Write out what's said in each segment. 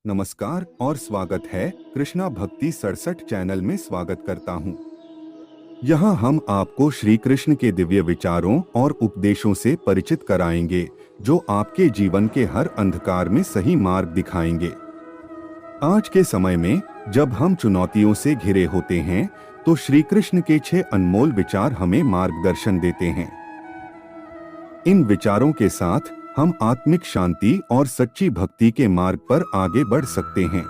नमस्कार और स्वागत है कृष्णा भक्ति 67 चैनल में स्वागत करता हूँ। यहाँ हम आपको श्री कृष्ण के दिव्य विचारों और उपदेशों से परिचित कराएंगे जो आपके जीवन के हर अंधकार में सही मार्ग दिखाएंगे। आज के समय में जब हम चुनौतियों से घिरे होते हैं तो श्री कृष्ण के 6 अनमोल विचार हमें मार्गदर्शन देते हैं। इन विचारों के साथ हम आत्मिक शांति और सच्ची भक्ति के मार्ग पर आगे बढ़ सकते हैं।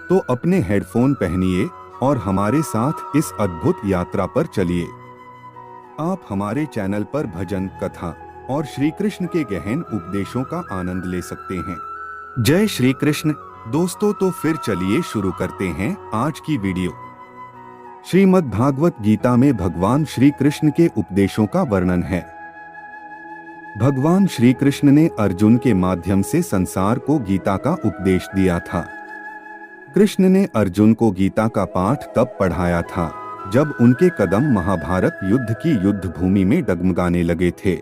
तो अपने हेडफोन पहनिए और हमारे साथ इस अद्भुत यात्रा पर चलिए। आप हमारे चैनल पर भजन, कथा और श्री कृष्ण के गहन उपदेशों का आनंद ले सकते हैं। जय श्री कृष्ण दोस्तों, तो फिर चलिए शुरू करते हैं आज की वीडियो। श्रीमद् भागवत गीता में भगवान श्री कृष्ण के उपदेशों का वर्णन है। भगवान श्री कृष्ण ने अर्जुन के माध्यम से संसार को गीता का उपदेश दिया था। कृष्ण ने अर्जुन को गीता का पाठ तब पढ़ाया था जब उनके कदम महाभारत युद्ध की युद्ध भूमि में डगमगाने लगे थे।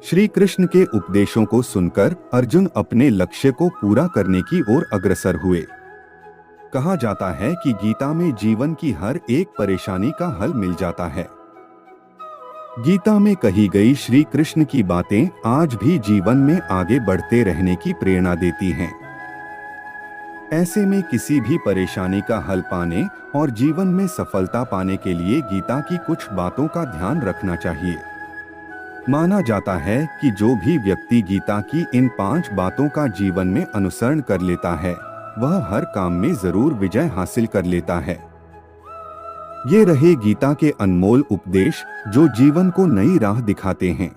श्री कृष्ण के उपदेशों को सुनकर अर्जुन अपने लक्ष्य को पूरा करने की ओर अग्रसर हुए। कहा जाता है कि गीता में जीवन की हर एक परेशानी का हल मिल जाता है। गीता में कही गई श्री कृष्ण की बातें आज भी जीवन में आगे बढ़ते रहने की प्रेरणा देती हैं। ऐसे में किसी भी परेशानी का हल पाने और जीवन में सफलता पाने के लिए गीता की कुछ बातों का ध्यान रखना चाहिए। माना जाता है कि जो भी व्यक्ति गीता की इन 5 बातों का जीवन में अनुसरण कर लेता है वह हर काम में जरूर विजय हासिल कर लेता है। ये रहे गीता के अनमोल उपदेश जो जीवन को नई राह दिखाते हैं।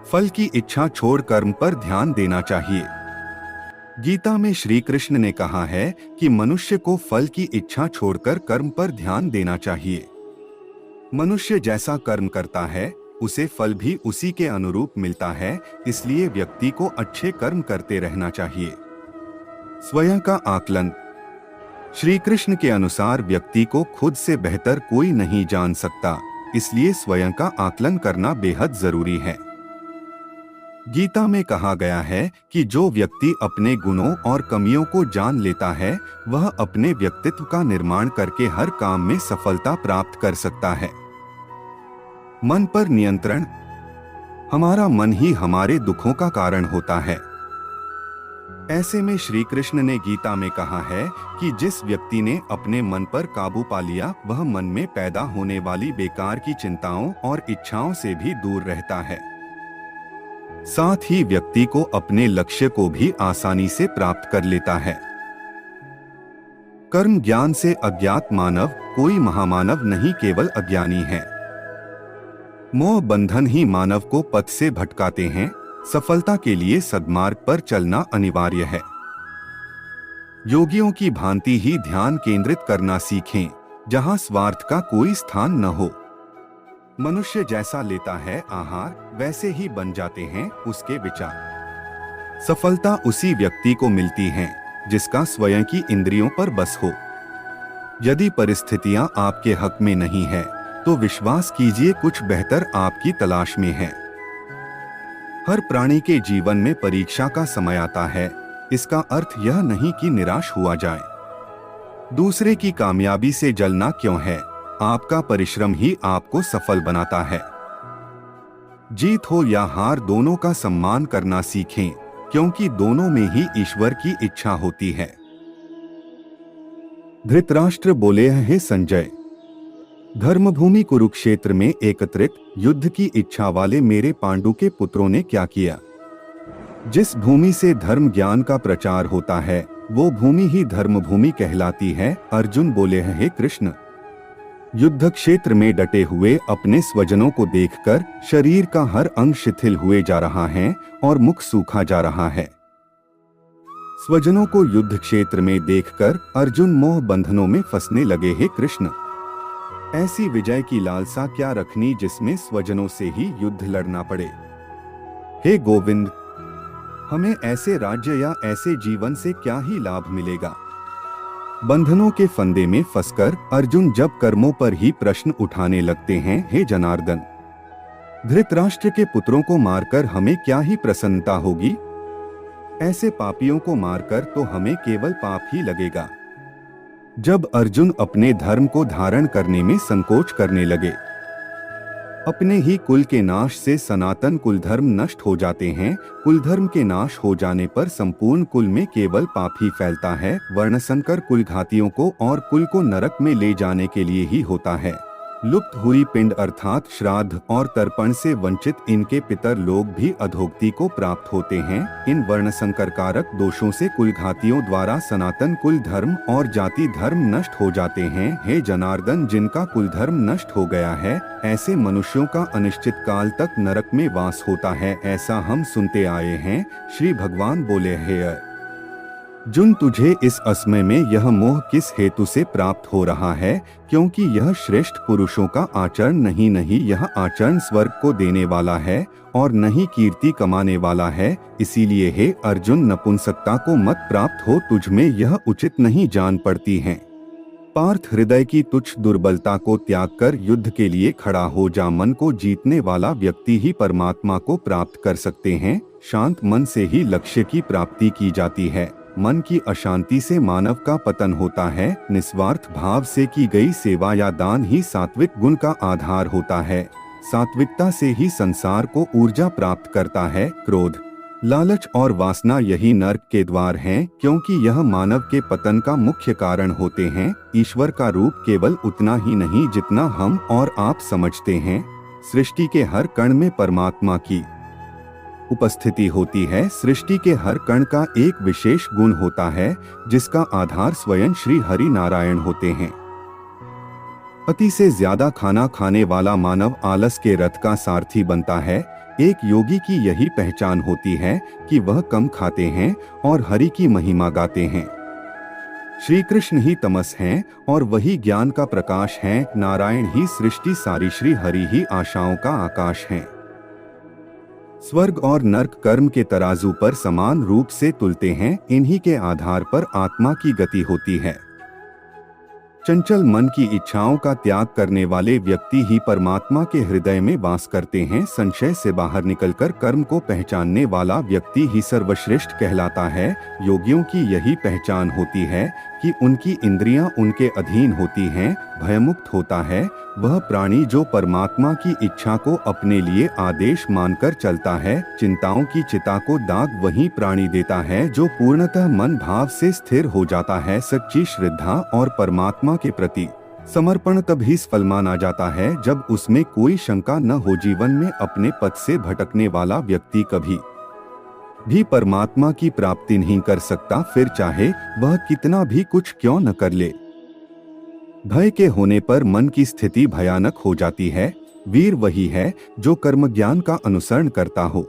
फल की इच्छा छोड़ कर्म पर ध्यान देना चाहिए। गीता में श्री कृष्ण ने कहा है कि मनुष्य को फल की इच्छा छोड़कर कर्म पर ध्यान देना चाहिए। मनुष्य जैसा कर्म करता है उसे फल भी उसी के अनुरूप मिलता है, इसलिए व्यक्ति को अच्छे कर्म करते रहना चाहिए। स्वयं का आकलन। श्री कृष्ण के अनुसार व्यक्ति को खुद से बेहतर कोई नहीं जान सकता, इसलिए स्वयं का आकलन करना बेहद जरूरी है। गीता में कहा गया है कि जो व्यक्ति अपने गुणों और कमियों को जान लेता है वह अपने व्यक्तित्व का निर्माण करके हर काम में सफलता प्राप्त कर सकता है। मन पर नियंत्रण। हमारा मन ही हमारे दुखों का कारण होता है। ऐसे में श्री कृष्ण ने गीता में कहा है कि जिस व्यक्ति ने अपने मन पर काबू पा लिया वह मन में पैदा होने वाली बेकार की चिंताओं और इच्छाओं से भी दूर रहता है। साथ ही व्यक्ति को अपने लक्ष्य को भी आसानी से प्राप्त कर लेता है। कर्म ज्ञान से अज्ञात मानव कोई महामानव नहीं, केवल अज्ञानी है। मोह बंधन ही मानव को पथ से भटकाते हैं। सफलता के लिए सद्मार्ग पर चलना अनिवार्य है। योगियों की भांति ही ध्यान केंद्रित करना सीखें, जहां स्वार्थ का कोई स्थान न हो। मनुष्य जैसा लेता है आहार वैसे ही बन जाते हैं उसके विचार। सफलता उसी व्यक्ति को मिलती है जिसका स्वयं की इंद्रियों पर बस हो। यदि परिस्थितियां आपके हक में नहीं है तो विश्वास कीजिए कुछ बेहतर आपकी तलाश में है। हर प्राणी के जीवन में परीक्षा का समय आता है। इसका अर्थ यह नहीं कि निराश हुआ जाए। दूसरे की कामयाबी से जलना क्यों है? आपका परिश्रम ही आपको सफल बनाता है। जीत हो या हार दोनों का सम्मान करना सीखें, क्योंकि दोनों में ही ईश्वर की इच्छा होती है। धृतराष्ट्र बोले हैं संजय, धर्मभूमि कुरुक्षेत्र में एकत्रित युद्ध की इच्छा वाले मेरे पांडु के पुत्रों ने क्या किया? जिस भूमि से धर्म ज्ञान का प्रचार होता है वो भूमि ही धर्मभूमि कहलाती है। अर्जुन बोले हैं, हे कृष्ण, युद्ध क्षेत्र में डटे हुए अपने स्वजनों को देखकर शरीर का हर अंग शिथिल हुए जा रहा है और मुख सूखा जा रहा है। स्वजनों को युद्ध क्षेत्र में देखकर अर्जुन मोह बंधनों में फंसने लगे। हे कृष्ण, ऐसी विजय की लालसा क्या रखनी जिसमें स्वजनों से ही युद्ध लड़ना पड़े। हे गोविंद, हमें ऐसे राज्य या ऐसे जीवन से क्या ही लाभ मिलेगा। बंधनों के फंदे में फंसकर अर्जुन जब कर्मों पर ही प्रश्न उठाने लगते हैं, हे जनार्दन, धृतराष्ट्र के पुत्रों को मारकर हमें क्या ही प्रसन्नता होगी। ऐसे पापियों को मारकर तो हमें केवल पाप ही लगेगा। जब अर्जुन अपने धर्म को धारण करने में संकोच करने लगे, अपने ही कुल के नाश से सनातन कुल धर्म नष्ट हो जाते हैं। कुल धर्म के नाश हो जाने पर संपूर्ण कुल में केवल पाप ही फैलता है। वर्णसंकर कुल घातियों को और कुल को नरक में ले जाने के लिए ही होता है। लुप्त हुई पिंड अर्थात श्राद्ध और तर्पण से वंचित इनके पितर लोग भी अधोगति को प्राप्त होते हैं। इन वर्णसंकर कारक दोषों से कुल घातियों द्वारा सनातन कुल धर्म और जाति धर्म नष्ट हो जाते हैं। हे जनार्दन, जिनका कुल धर्म नष्ट हो गया है, ऐसे मनुष्यों का अनिश्चित काल तक नरक में वास होता है, ऐसा हम सुनते आए हैं। श्री भगवान बोले, हे अर्जुन, तुझे इस असमय में यह मोह किस हेतु से प्राप्त हो रहा है? क्योंकि यह श्रेष्ठ पुरुषों का आचरण नहीं, यह आचरण स्वर्ग को देने वाला है और नहीं कीर्ति कमाने वाला है। इसीलिए हे अर्जुन, नपुंसकता को मत प्राप्त हो, तुझ में यह उचित नहीं जान पड़ती है। पार्थ, हृदय की तुच्छ दुर्बलता को त्याग कर युद्ध के लिए खड़ा हो जा। मन को जीतने वाला व्यक्ति ही परमात्मा को प्राप्त कर सकते हैं। शांत मन से ही लक्ष्य की प्राप्ति की जाती है। मन की अशांति से मानव का पतन होता है। निस्वार्थ भाव से की गई सेवा या दान ही सात्विक गुण का आधार होता है। सात्विकता से ही संसार को ऊर्जा प्राप्त करता है। क्रोध, लालच और वासना यही नरक के द्वार हैं, क्योंकि यह मानव के पतन का मुख्य कारण होते हैं। ईश्वर का रूप केवल उतना ही नहीं जितना हम और आप समझते हैं। सृष्टि के हर कण में परमात्मा की उपस्थिति होती है। सृष्टि के हर कण का एक विशेष गुण होता है, जिसका आधार स्वयं श्री हरि नारायण होते हैं। अति से ज्यादा खाना खाने वाला मानव आलस के रथ का सारथी बनता है। एक योगी की यही पहचान होती है कि वह कम खाते हैं और हरि की महिमा गाते हैं। श्री कृष्ण ही तमस हैं और वही ज्ञान का प्रकाश हैं। नारायण ही सृष्टि सारी, श्री हरि ही आशाओं का आकाश हैं। स्वर्ग और नरक कर्म के तराजू पर समान रूप से तुलते हैं। इन्हीं के आधार पर आत्मा की गति होती है। चंचल मन की इच्छाओं का त्याग करने वाले व्यक्ति ही परमात्मा के हृदय में वास करते हैं। संशय से बाहर निकलकर कर्म को पहचानने वाला व्यक्ति ही सर्वश्रेष्ठ कहलाता है। योगियों की यही पहचान होती है कि उनकी इंद्रियां उनके अधीन होती हैं। भयमुक्त होता है वह प्राणी जो परमात्मा की इच्छा को अपने लिए आदेश मानकर चलता है। चिंताओं की चिता को दाग वही प्राणी देता है जो पूर्णतः मन भाव से स्थिर हो जाता है। सच्ची श्रद्धा और परमात्मा के प्रति समर्पण तभी सफल माना जाता है जब उसमें कोई शंका न हो। जीवन में अपने पथ से भटकने वाला व्यक्ति कभी भी परमात्मा की प्राप्ति नहीं कर सकता, फिर चाहे वह कितना भी कुछ क्यों न कर ले। भय के होने पर मन की स्थिति भयानक हो जाती है। वीर वही है जो कर्म ज्ञान का अनुसरण करता हो।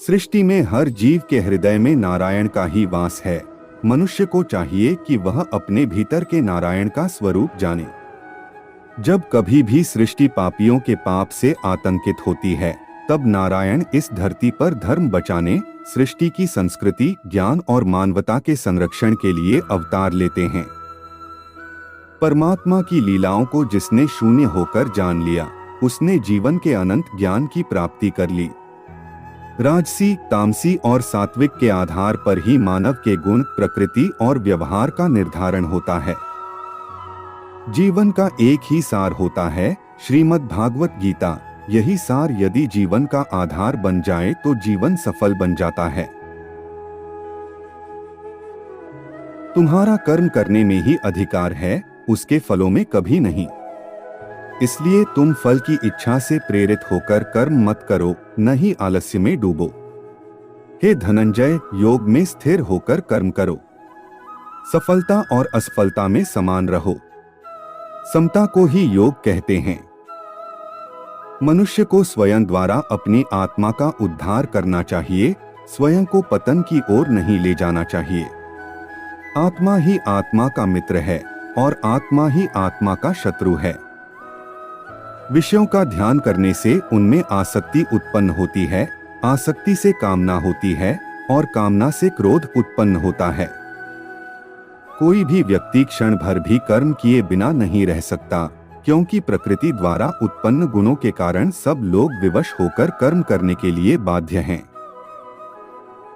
सृष्टि में हर जीव के हृदय में नारायण का ही वास है। मनुष्य को चाहिए कि वह अपने भीतर के नारायण का स्वरूप जाने। जब कभी भी सृष्टि पापियों के पाप से आतंकित होती है, तब नारायण इस धरती पर धर्म बचाने, सृष्टि की संस्कृति, ज्ञान और मानवता के संरक्षण के लिए अवतार लेते हैं। परमात्मा की लीलाओं को जिसने शून्य होकर जान लिया, उसने जीवन के अनंत ज्ञान की प्राप्ति कर ली। राजसी, तामसी और सात्विक के आधार पर ही मानव के गुण, प्रकृति और व्यवहार का निर्धारण होता है। जीवन का एक ही सार होता है, श्रीमद् भागवत गीता। यही सार यदि जीवन का आधार बन जाए तो जीवन सफल बन जाता है। तुम्हारा कर्म करने में ही अधिकार है, उसके फलों में कभी नहीं। इसलिए तुम फल की इच्छा से प्रेरित होकर कर्म मत करो, न ही आलस्य में डूबो। हे धनंजय, योग में स्थिर होकर कर्म करो। सफलता और असफलता में समान रहो। समता को ही योग कहते हैं। मनुष्य को स्वयं द्वारा अपनी आत्मा का उद्धार करना चाहिए, स्वयं को पतन की ओर नहीं ले जाना चाहिए। आत्मा ही आत्मा का मित्र है और आत्मा ही आत्मा का शत्रु है। विषयों का ध्यान करने से उनमें आसक्ति उत्पन्न होती है, आसक्ति से कामना होती है और कामना से क्रोध उत्पन्न होता है। कोई भी व्यक्ति क्षण भर भी कर्म किए बिना नहीं रह सकता, क्योंकि प्रकृति द्वारा उत्पन्न गुणों के कारण सब लोग विवश होकर कर्म करने के लिए बाध्य हैं।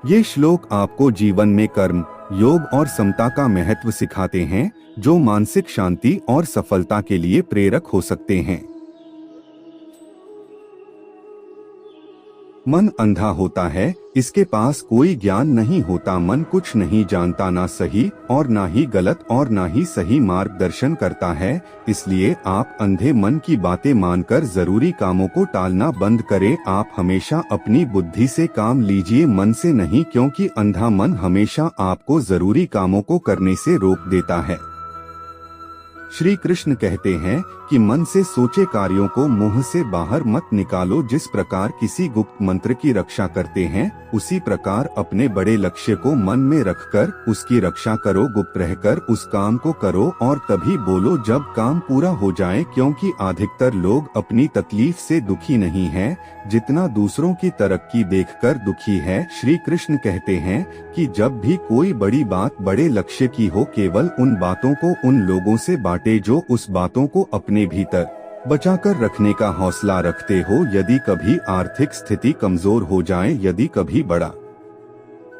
ये श्लोक आपको जीवन में कर्म, योग और समता का महत्व सिखाते हैं, जो मानसिक शांति और सफलता के लिए प्रेरक हो सकते हैं। मन अंधा होता है, इसके पास कोई ज्ञान नहीं होता। मन कुछ नहीं जानता, ना सही और ना ही गलत और ना ही सही मार्गदर्शन करता है। इसलिए आप अंधे मन की बातें मानकर जरूरी कामों को टालना बंद करें। आप हमेशा अपनी बुद्धि से काम लीजिए, मन से नहीं, क्योंकि अंधा मन हमेशा आपको जरूरी कामों को करने से रोक देता है। श्री कृष्ण कहते हैं कि मन से सोचे कार्यों को मुंह से बाहर मत निकालो। जिस प्रकार किसी गुप्त मंत्र की रक्षा करते हैं, उसी प्रकार अपने बड़े लक्ष्य को मन में रखकर उसकी रक्षा करो। गुप्त रहकर उस काम को करो और तभी बोलो जब काम पूरा हो जाए, क्योंकि अधिकतर लोग अपनी तकलीफ से दुखी नहीं हैं, जितना दूसरों की तरक्की देखकर दुखी है। श्री कृष्ण कहते हैं कि जब भी कोई बड़ी बात बड़े लक्ष्य की हो, केवल उन बातों को उन लोगों से बांटे जो उस बातों को अपने भीतर बचाकर रखने का हौसला रखते हो। यदि कभी आर्थिक स्थिति कमजोर हो जाए, यदि कभी बड़ा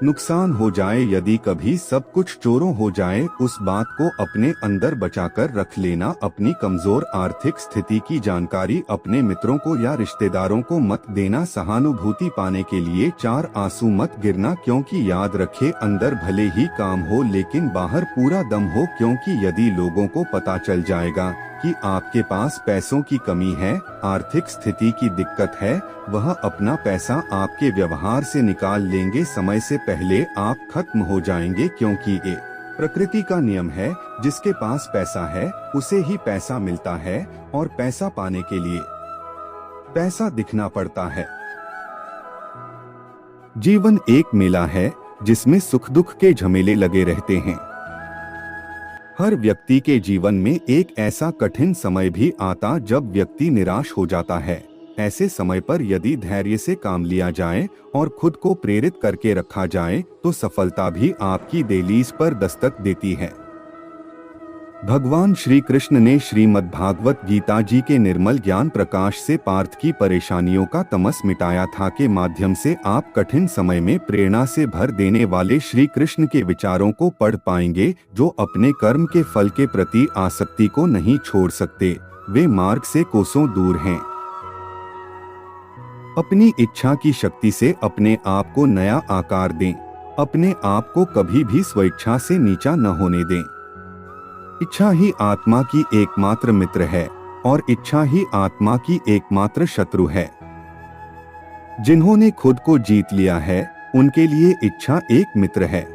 नुकसान हो जाए, यदि कभी सब कुछ चोरों हो जाए, उस बात को अपने अंदर बचाकर रख लेना। अपनी कमजोर आर्थिक स्थिति की जानकारी अपने मित्रों को या रिश्तेदारों को मत देना। सहानुभूति पाने के लिए 4 आंसू मत गिरना, क्योंकि याद रखे अंदर भले ही काम हो लेकिन बाहर पूरा दम हो। क्योंकि यदि लोगों को पता चल जाएगा कि आपके पास पैसों की कमी है, आर्थिक स्थिति की दिक्कत है, वह अपना पैसा आपके व्यवहार से निकाल लेंगे। समय से पहले आप खत्म हो जाएंगे, क्योंकि ये प्रकृति का नियम है। जिसके पास पैसा है उसे ही पैसा मिलता है, और पैसा पाने के लिए पैसा दिखना पड़ता है। जीवन एक मेला है जिसमें सुख दुख के झमेले लगे रहते हैं। हर व्यक्ति के जीवन में एक ऐसा कठिन समय भी आता जब व्यक्ति निराश हो जाता है। ऐसे समय पर यदि धैर्य से काम लिया जाए और खुद को प्रेरित करके रखा जाए, तो सफलता भी आपकी दहलीज पर दस्तक देती है। भगवान श्री कृष्ण ने श्रीमद् भागवत गीता जी के निर्मल ज्ञान प्रकाश से पार्थ की परेशानियों का तमस मिटाया था। के माध्यम से आप कठिन समय में प्रेरणा से भर देने वाले श्री कृष्ण के विचारों को पढ़ पाएंगे, जो अपने कर्म के फल के प्रति आसक्ति को नहीं छोड़ सकते। वे मार्ग से कोसों दूर हैं। अपनी इच्छा की शक्ति से अपने आप को नया आकार दें। अपने आप को कभी भी स्वेच्छा से नीचा न होने दें। इच्छा ही आत्मा की एकमात्र मित्र है और इच्छा ही आत्मा की एकमात्र शत्रु है। जिन्होंने खुद को जीत लिया है, उनके लिए इच्छा एक मित्र है,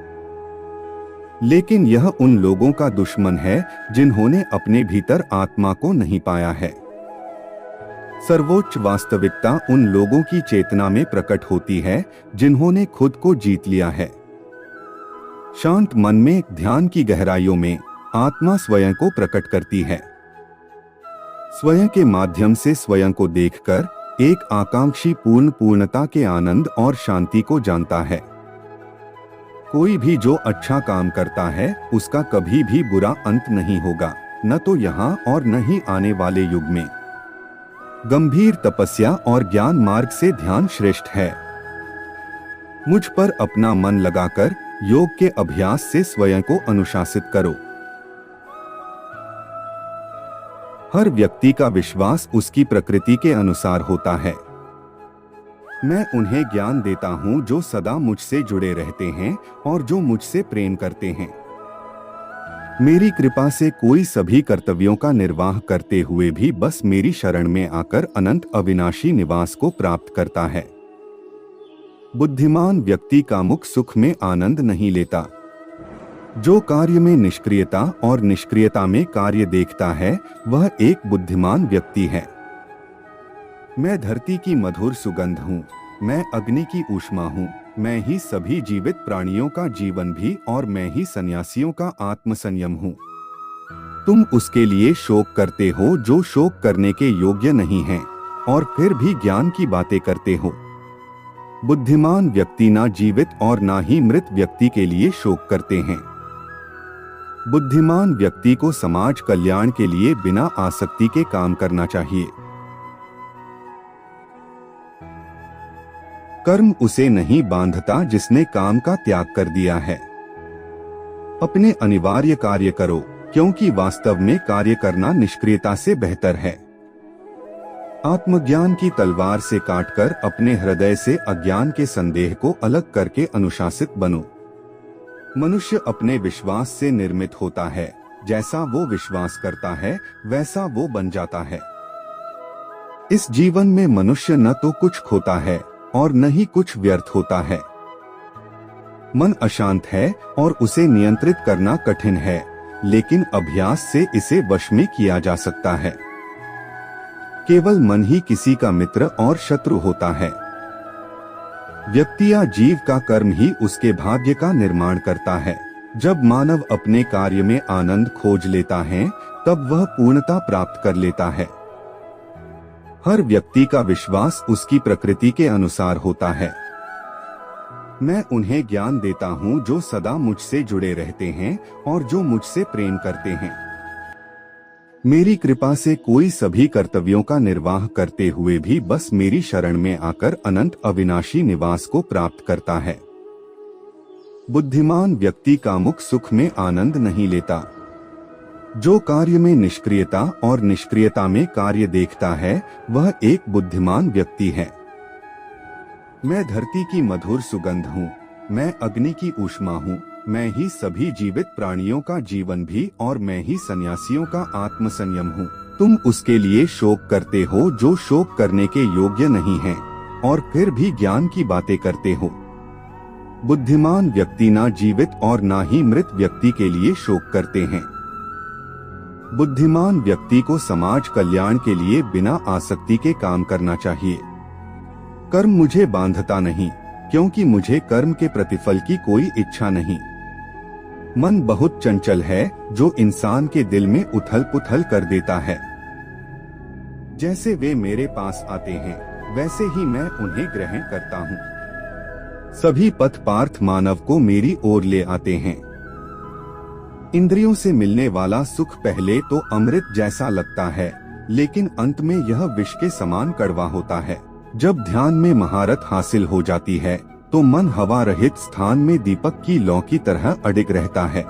लेकिन यह उन लोगों का दुश्मन है जिन्होंने अपने भीतर आत्मा को नहीं पाया है। सर्वोच्च वास्तविकता उन लोगों की चेतना में प्रकट होती है जिन्होंने खुद को जीत लिया है। शांत मन में, ध्यान की गहराइयों में आत्मा स्वयं को प्रकट करती है। स्वयं के माध्यम से स्वयं को देखकर एक आकांक्षी पूर्णता के आनंद और शांति को जानता है। कोई भी जो अच्छा काम करता है, उसका कभी भी बुरा अंत नहीं होगा, न तो यहाँ और न ही आने वाले युग में। गंभीर तपस्या और ज्ञान मार्ग से ध्यान श्रेष्ठ है। मुझ पर अपना मन लगाकर योग के अभ्यास से स्वयं को अनुशासित करो। हर व्यक्ति का विश्वास उसकी प्रकृति के अनुसार होता है। मैं उन्हें ज्ञान देता हूं जो सदा मुझसे जुड़े रहते हैं और जो मुझसे प्रेम करते हैं। मेरी कृपा से कोई सभी कर्तव्यों का निर्वाह करते हुए भी बस मेरी शरण में आकर अनंत अविनाशी निवास को प्राप्त करता है। बुद्धिमान व्यक्ति का मुख सुख में आनंद नहीं लेता। जो कार्य में निष्क्रियता और निष्क्रियता में कार्य देखता है, वह एक बुद्धिमान व्यक्ति है। मैं धरती की मधुर सुगंध हूँ, मैं अग्नि की ऊष्मा हूँ, मैं ही सभी जीवित प्राणियों का जीवन भी और मैं ही सन्यासियों का आत्मसंयम हूँ। तुम उसके लिए शोक करते हो जो शोक करने के योग्य नहीं है, और फिर भी ज्ञान की बातें करते हो। बुद्धिमान व्यक्ति ना जीवित और ना ही मृत व्यक्ति के लिए शोक करते हैं। बुद्धिमान व्यक्ति को समाज कल्याण के लिए बिना आसक्ति के काम करना चाहिए। कर्म उसे नहीं बांधता जिसने काम का त्याग कर दिया है। अपने अनिवार्य कार्य करो, क्योंकि वास्तव में कार्य करना निष्क्रियता से बेहतर है। आत्मज्ञान की तलवार से काटकर अपने हृदय से अज्ञान के संदेह को अलग करके अनुशासित बनो। मनुष्य अपने विश्वास से निर्मित होता है, जैसा वो विश्वास करता है वैसा वो बन जाता है। इस जीवन में मनुष्य न तो कुछ खोता है और न ही कुछ व्यर्थ होता है। मन अशांत है और उसे नियंत्रित करना कठिन है, लेकिन अभ्यास से इसे वश में किया जा सकता है। केवल मन ही किसी का मित्र और शत्रु होता है। व्यक्ति या जीव का कर्म ही उसके भाग्य का निर्माण करता है। जब मानव अपने कार्य में आनंद खोज लेता है, तब वह पूर्णता प्राप्त कर लेता है। हर व्यक्ति का विश्वास उसकी प्रकृति के अनुसार होता है। मैं उन्हें ज्ञान देता हूँ जो सदा मुझसे जुड़े रहते हैं और जो मुझसे प्रेम करते हैं। मेरी कृपा से कोई सभी कर्तव्यों का निर्वाह करते हुए भी बस मेरी शरण में आकर अनंत अविनाशी निवास को प्राप्त करता है। बुद्धिमान व्यक्ति कामुक सुख में आनंद नहीं लेता। जो कार्य में निष्क्रियता और निष्क्रियता में कार्य देखता है, वह एक बुद्धिमान व्यक्ति है। मैं धरती की मधुर सुगंध हूँ, मैं अग्नि की ऊष्मा हूँ, मैं ही सभी जीवित प्राणियों का जीवन भी और मैं ही सन्यासियों का आत्म संयम हूँ। तुम उसके लिए शोक करते हो जो शोक करने के योग्य नहीं है, और फिर भी ज्ञान की बातें करते हो। बुद्धिमान व्यक्ति ना जीवित और ना ही मृत व्यक्ति के लिए शोक करते हैं। बुद्धिमान व्यक्ति को समाज कल्याण के लिए बिना आसक्ति के काम करना चाहिए। कर्म मुझे बांधता नहीं, क्योंकि मुझे कर्म के प्रतिफल की कोई इच्छा नहीं। मन बहुत चंचल है, जो इंसान के दिल में उथल पुथल कर देता है। जैसे वे मेरे पास आते हैं, वैसे ही मैं उन्हें ग्रहण करता हूँ। सभी पथ पार्थ मानव को मेरी ओर ले आते हैं। इंद्रियों से मिलने वाला सुख पहले तो अमृत जैसा लगता है, लेकिन अंत में यह विष के समान कड़वा होता है। जब ध्यान में महारत हासिल हो जाती है, तो मन हवा रहित स्थान में दीपक की लौ की तरह अडिग रहता है।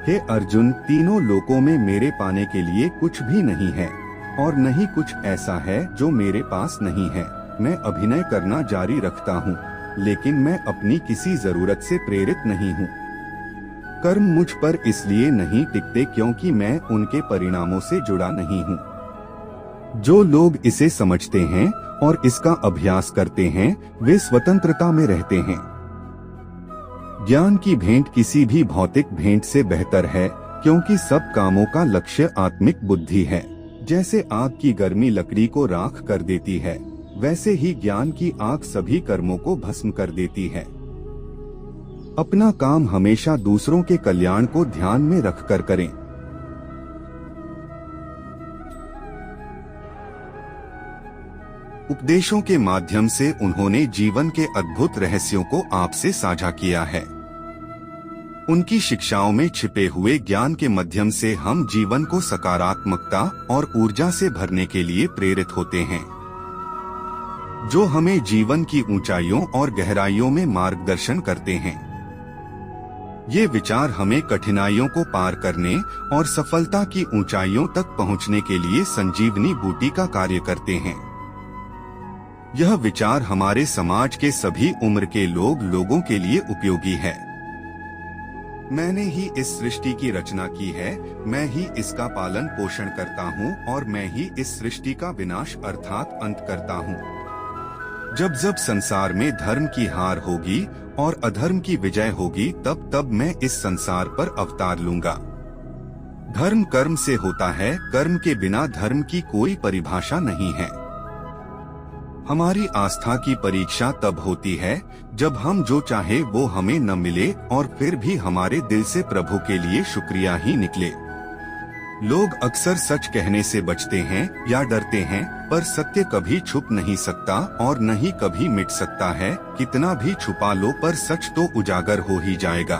हे अर्जुन, तीनों लोकों में मेरे पाने के लिए कुछ भी नहीं है, और नहीं कुछ ऐसा है जो मेरे पास नहीं है। मैं अभिनय करना जारी रखता हूँ, लेकिन मैं अपनी किसी जरूरत से प्रेरित नहीं हूँ। कर्म मुझ पर इसलिए नहीं टिकते क्योंकि मैं उनके परिणामों से जुड़ा नहीं हूँ। जो लोग इसे समझते हैं और इसका अभ्यास करते हैं, वे स्वतंत्रता में रहते हैं। ज्ञान की भेंट किसी भी भौतिक भेंट से बेहतर है, क्योंकि सब कामों का लक्ष्य आत्मिक बुद्धि है। जैसे आग की गर्मी लकड़ी को राख कर देती है, वैसे ही ज्ञान की आग सभी कर्मों को भस्म कर देती है। अपना काम हमेशा दूसरों के कल्याण को ध्यान में रखकर करें। उपदेशों के माध्यम से उन्होंने जीवन के अद्भुत रहस्यों को आपसे साझा किया है। उनकी शिक्षाओं में छिपे हुए ज्ञान के माध्यम से हम जीवन को सकारात्मकता और ऊर्जा से भरने के लिए प्रेरित होते हैं, जो हमें जीवन की ऊंचाइयों और गहराइयों में मार्गदर्शन करते हैं। ये विचार हमें कठिनाइयों को पार करने और सफलता की ऊंचाइयों तक पहुंचने के लिए संजीवनी बूटी का कार्य करते हैं। यह विचार हमारे समाज के सभी उम्र के लोगों के लिए उपयोगी है। मैंने ही इस सृष्टि की रचना की है, मैं ही इसका पालन पोषण करता हूँ और मैं ही इस सृष्टि का विनाश अर्थात अंत करता हूँ। जब जब संसार में धर्म की हार होगी और अधर्म की विजय होगी, तब तब मैं इस संसार पर अवतार लूंगा। धर्म कर्म से होता है, कर्म के बिना धर्म की कोई परिभाषा नहीं है। हमारी आस्था की परीक्षा तब होती है जब हम जो चाहे वो हमें न मिले और फिर भी हमारे दिल से प्रभु के लिए शुक्रिया ही निकले। लोग अक्सर सच कहने से बचते हैं या डरते हैं, पर सत्य कभी छुप नहीं सकता और न ही कभी मिट सकता है। कितना भी छुपा लो, पर सच तो उजागर हो ही जाएगा।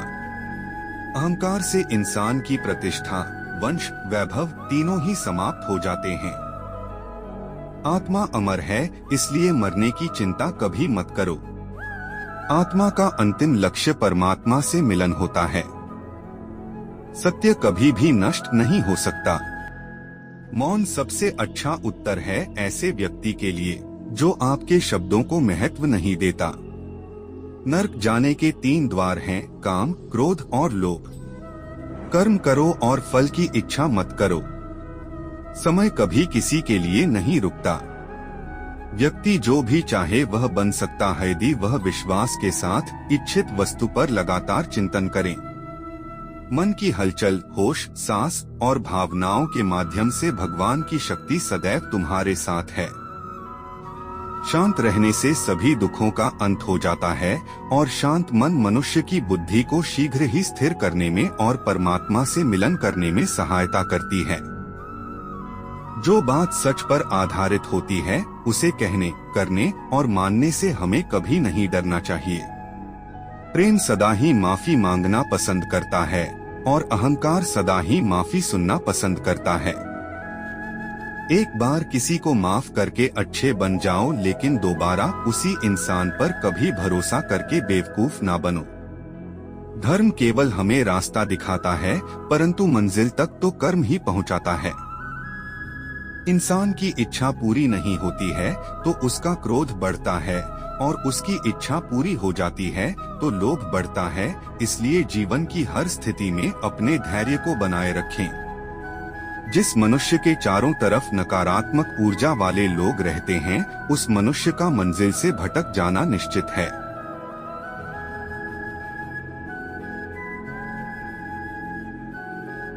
अहंकार से इंसान की प्रतिष्ठा, वंश, वैभव तीनों ही समाप्त हो जाते हैं। आत्मा अमर है, इसलिए मरने की चिंता कभी मत करो। आत्मा का अंतिम लक्ष्य परमात्मा से मिलन होता है। सत्य कभी भी नष्ट नहीं हो सकता। मौन सबसे अच्छा उत्तर है ऐसे व्यक्ति के लिए जो आपके शब्दों को महत्व नहीं देता। नरक जाने के 3 द्वार हैं, काम, क्रोध और लोभ। कर्म करो और फल की इच्छा मत करो। समय कभी किसी के लिए नहीं रुकता। व्यक्ति जो भी चाहे वह बन सकता है यदि वह विश्वास के साथ इच्छित वस्तु पर लगातार चिंतन करे। मन की हलचल, होश, सांस और भावनाओं के माध्यम से भगवान की शक्ति सदैव तुम्हारे साथ है। शांत रहने से सभी दुखों का अंत हो जाता है और शांत मन मनुष्य की बुद्धि को शीघ्र ही स्थिर करने में और परमात्मा से मिलन करने में सहायता करती है। जो बात सच पर आधारित होती है उसे कहने, करने और मानने से हमें कभी नहीं डरना चाहिए। प्रेम सदा ही माफी मांगना पसंद करता है और अहंकार सदा ही माफी सुनना पसंद करता है। एक बार किसी को माफ करके अच्छे बन जाओ, लेकिन दोबारा उसी इंसान पर कभी भरोसा करके बेवकूफ ना बनो। धर्म केवल हमें रास्ता दिखाता है, परंतु मंजिल तक तो कर्म ही पहुंचाता है। इंसान की इच्छा पूरी नहीं होती है तो उसका क्रोध बढ़ता है और उसकी इच्छा पूरी हो जाती है तो लोभ बढ़ता है। इसलिए जीवन की हर स्थिति में अपने धैर्य को बनाए रखें। जिस मनुष्य के चारों तरफ नकारात्मक ऊर्जा वाले लोग रहते हैं, उस मनुष्य का मंजिल से भटक जाना निश्चित है।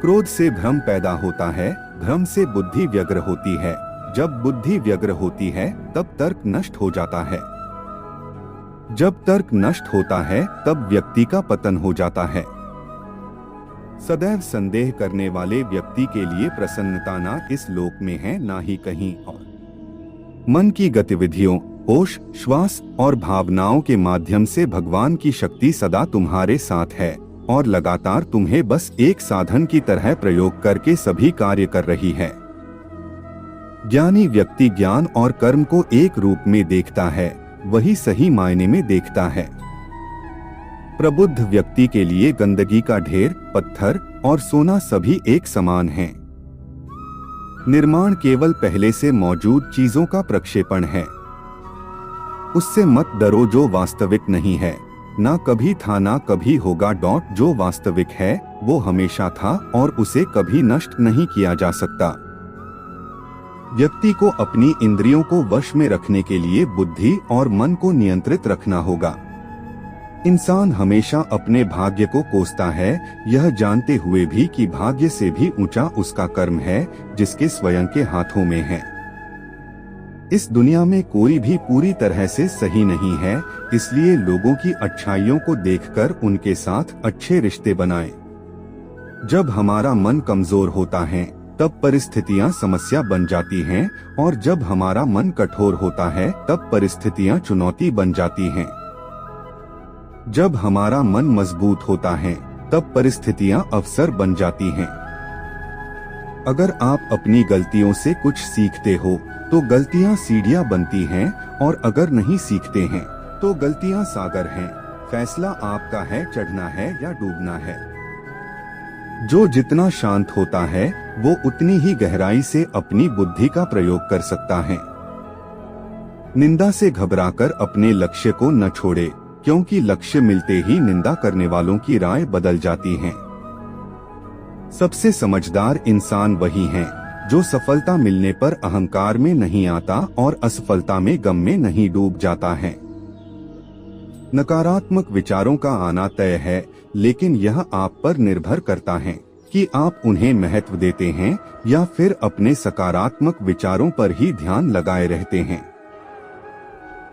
क्रोध से भ्रम पैदा होता है, भ्रम से बुद्धि व्यग्र होती है। जब बुद्धि व्यग्र होती है तब तर्क नष्ट हो जाता है। जब तर्क नष्ट होता है तब व्यक्ति का पतन हो जाता है। सदैव संदेह करने वाले व्यक्ति के लिए प्रसन्नता ना इस लोक में है ना ही कहीं और। मन की गतिविधियों, होश, श्वास और भावनाओं के माध्यम से भगवान की शक्ति सदा तुम्हारे साथ है और लगातार तुम्हें बस एक साधन की तरह प्रयोग करके सभी कार्य कर रही है। ज्ञानी व्यक्ति ज्ञान और कर्म को एक रूप में देखता है, वही सही मायने में देखता है। प्रबुद्ध व्यक्ति के लिए गंदगी का ढेर, पत्थर और सोना सभी एक समान हैं। निर्माण केवल पहले से मौजूद चीजों का प्रक्षेपण है। उससे मत डरो जो वास्तविक नहीं है। ना कभी था ना कभी होगा। जो वास्तविक है वो हमेशा था और उसे कभी नष्ट नहीं किया जा सकता। व्यक्ति को अपनी इंद्रियों को वश में रखने के लिए बुद्धि और मन को नियंत्रित रखना होगा। इंसान हमेशा अपने भाग्य को कोसता है, यह जानते हुए भी कि भाग्य से भी ऊंचा उसका कर्म है जिसके स्वयं के हाथों में है। इस दुनिया में कोई भी पूरी तरह से सही नहीं है, इसलिए लोगों की अच्छाइयों को देखकर उनके साथ अच्छे रिश्ते बनाएं। जब हमारा मन कमजोर होता है तब परिस्थितियां समस्या बन जाती हैं और जब हमारा मन कठोर होता है तब परिस्थितियां चुनौती बन जाती हैं। जब हमारा मन मजबूत होता है तब परिस्थितियां अवसर बन जाती हैं। अगर आप अपनी गलतियों से कुछ सीखते हो तो गलतियां सीढ़ियां बनती हैं और अगर नहीं सीखते हैं तो गलतियां सागर हैं। फैसला आपका है, चढ़ना है या डूबना है। जो जितना शांत होता है वो उतनी ही गहराई से अपनी बुद्धि का प्रयोग कर सकता है। निंदा से घबराकर अपने लक्ष्य को न छोड़े, क्योंकि लक्ष्य मिलते ही निंदा करने वालों की राय बदल जाती है। सबसे समझदार इंसान वही है जो सफलता मिलने पर अहंकार में नहीं आता और असफलता में गम में नहीं डूब जाता है। नकारात्मक विचारों का आना तय है, लेकिन यह आप पर निर्भर करता है कि आप उन्हें महत्व देते हैं या फिर अपने सकारात्मक विचारों पर ही ध्यान लगाए रहते हैं।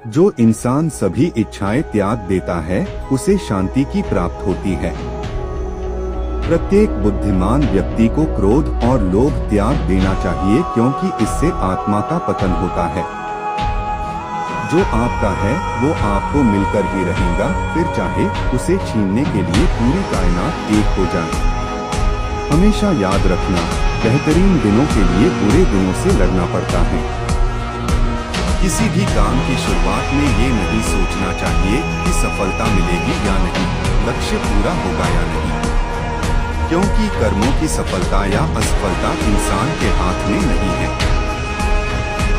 जो इंसान सभी इच्छाएं त्याग देता है उसे शांति की प्राप्ति होती है। प्रत्येक बुद्धिमान व्यक्ति को क्रोध और लोभ त्याग देना चाहिए, क्योंकि इससे आत्मा का पतन होता है। जो आपका है वो आपको मिलकर ही रहेगा, फिर चाहे उसे छीनने के लिए पूरी कायनात एक हो जाए। हमेशा याद रखना, बेहतरीन दिनों के लिए बुरे दिनों से लड़ना पड़ता है। किसी भी काम की शुरुआत में ये नहीं सोचना चाहिए कि सफलता मिलेगी या नहीं, लक्ष्य पूरा होगा या नहीं, क्योंकि कर्मों की सफलता या असफलता इंसान के हाथ में नहीं है।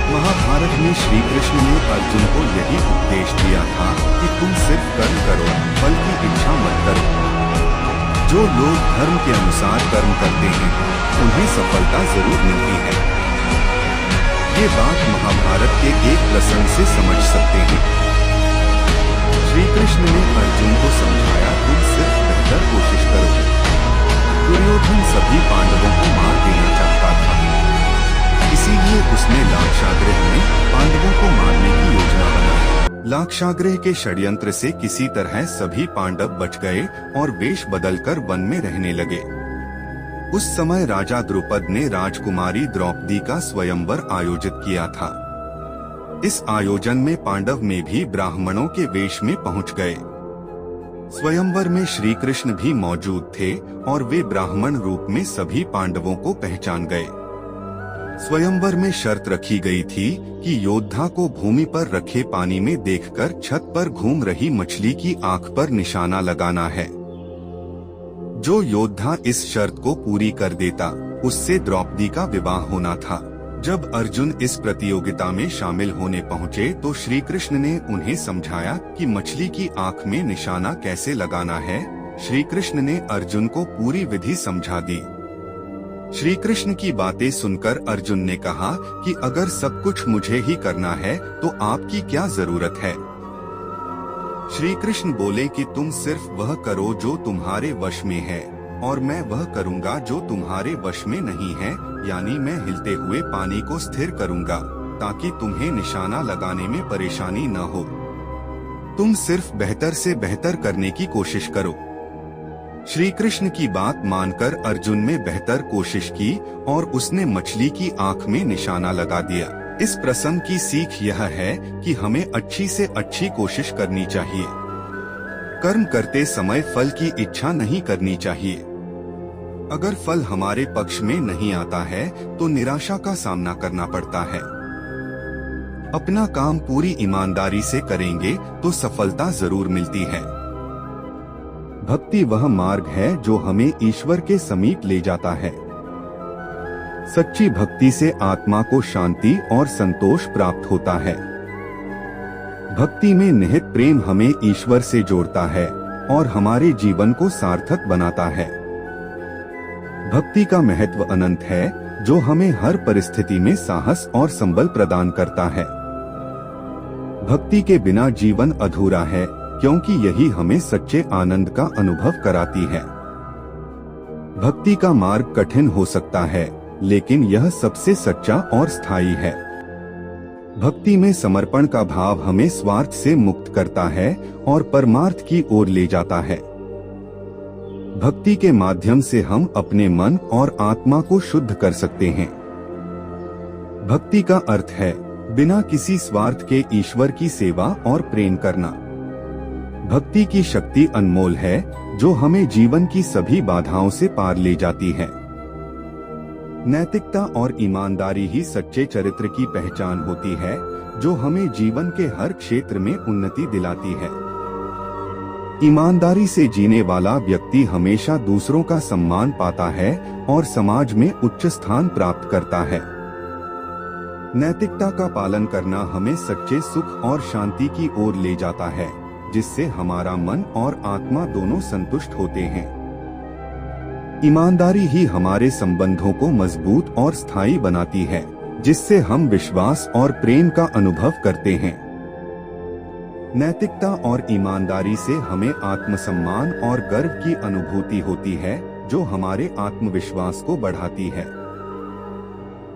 महाभारत में श्री कृष्ण ने अर्जुन को यही उपदेश दिया था कि तुम सिर्फ कर्म करो, फल की इच्छा मत करो। जो लोग धर्म के अनुसार कर्म करते हैं उन्हें सफलता जरूर मिलती है। ये बात महाभारत के एक प्रसंग से समझ सकते हैं। श्री कृष्ण ने अर्जुन को समझाया, तुम सिर्फ बेहतर कोशिश करो। दुर्योधन सभी पांडवों को मार देना चाहता था, इसीलिए उसने लाक्षागृह में पांडवों को मारने की योजना बनाई। लाक्षागृह के षड्यंत्र से किसी तरह सभी पांडव बच गए और वेश बदलकर वन में रहने लगे। उस समय राजा द्रुपद ने राजकुमारी द्रौपदी का स्वयंवर आयोजित किया था। इस आयोजन में पांडव में भी ब्राह्मणों के वेश में पहुंच गए। स्वयंवर में श्री कृष्ण भी मौजूद थे और वे ब्राह्मण रूप में सभी पांडवों को पहचान गए। स्वयंवर में शर्त रखी गई थी कि योद्धा को भूमि पर रखे पानी में देखकर छत पर घूम रही मछली की आंख पर निशाना लगाना है। जो योद्धा इस शर्त को पूरी कर देता उससे द्रौपदी का विवाह होना था। जब अर्जुन इस प्रतियोगिता में शामिल होने पहुँचे तो श्री कृष्ण ने उन्हें समझाया कि मछली की आंख में निशाना कैसे लगाना है। श्री कृष्ण ने अर्जुन को पूरी विधि समझा दी। श्री कृष्ण की बातें सुनकर अर्जुन ने कहा कि अगर सब कुछ मुझे ही करना है तो आपकी क्या जरूरत है। श्री कृष्ण बोले कि तुम सिर्फ वह करो जो तुम्हारे वश में है और मैं वह करूँगा जो तुम्हारे वश में नहीं है, यानी मैं हिलते हुए पानी को स्थिर करूँगा ताकि तुम्हें निशाना लगाने में परेशानी न हो। तुम सिर्फ बेहतर से बेहतर करने की कोशिश करो। श्री कृष्ण की बात मानकर अर्जुन ने बेहतर कोशिश की और उसने मछली की आंख में निशाना लगा दिया। इस प्रसंग की सीख यह है कि हमें अच्छी से अच्छी कोशिश करनी चाहिए। कर्म करते समय फल की इच्छा नहीं करनी चाहिए। अगर फल हमारे पक्ष में नहीं आता है तो निराशा का सामना करना पड़ता है। अपना काम पूरी ईमानदारी से करेंगे तो सफलता जरूर मिलती है। भक्ति वह मार्ग है जो हमें ईश्वर के समीप ले जाता है। सच्ची भक्ति से आत्मा को शांति और संतोष प्राप्त होता है। भक्ति में निहित प्रेम हमें ईश्वर से जोड़ता है और हमारे जीवन को सार्थक बनाता है। भक्ति का महत्व अनंत है जो हमें हर परिस्थिति में साहस और संबल प्रदान करता है। भक्ति के बिना जीवन अधूरा है क्योंकि यही हमें सच्चे आनंद का अनुभव कराती है। भक्ति का मार्ग कठिन हो सकता है लेकिन यह सबसे सच्चा और स्थायी है। भक्ति में समर्पण का भाव हमें स्वार्थ से मुक्त करता है और परमार्थ की ओर ले जाता है। भक्ति के माध्यम से हम अपने मन और आत्मा को शुद्ध कर सकते हैं। भक्ति का अर्थ है बिना किसी स्वार्थ के ईश्वर की सेवा और प्रेम करना। भक्ति की शक्ति अनमोल है जो हमें जीवन की सभी बाधाओं से पार ले जाती है। नैतिकता और ईमानदारी ही सच्चे चरित्र की पहचान होती है जो हमें जीवन के हर क्षेत्र में उन्नति दिलाती है। ईमानदारी से जीने वाला व्यक्ति हमेशा दूसरों का सम्मान पाता है और समाज में उच्च स्थान प्राप्त करता है। नैतिकता का पालन करना हमें सच्चे सुख और शांति की ओर ले जाता है जिससे हमारा मन और आत्मा दोनों संतुष्ट होते हैं। ईमानदारी ही हमारे संबंधों को मजबूत और स्थायी बनाती है जिससे हम विश्वास और प्रेम का अनुभव करते हैं। नैतिकता और ईमानदारी से हमें आत्मसम्मान और गर्व की अनुभूति होती है जो हमारे आत्मविश्वास को बढ़ाती है।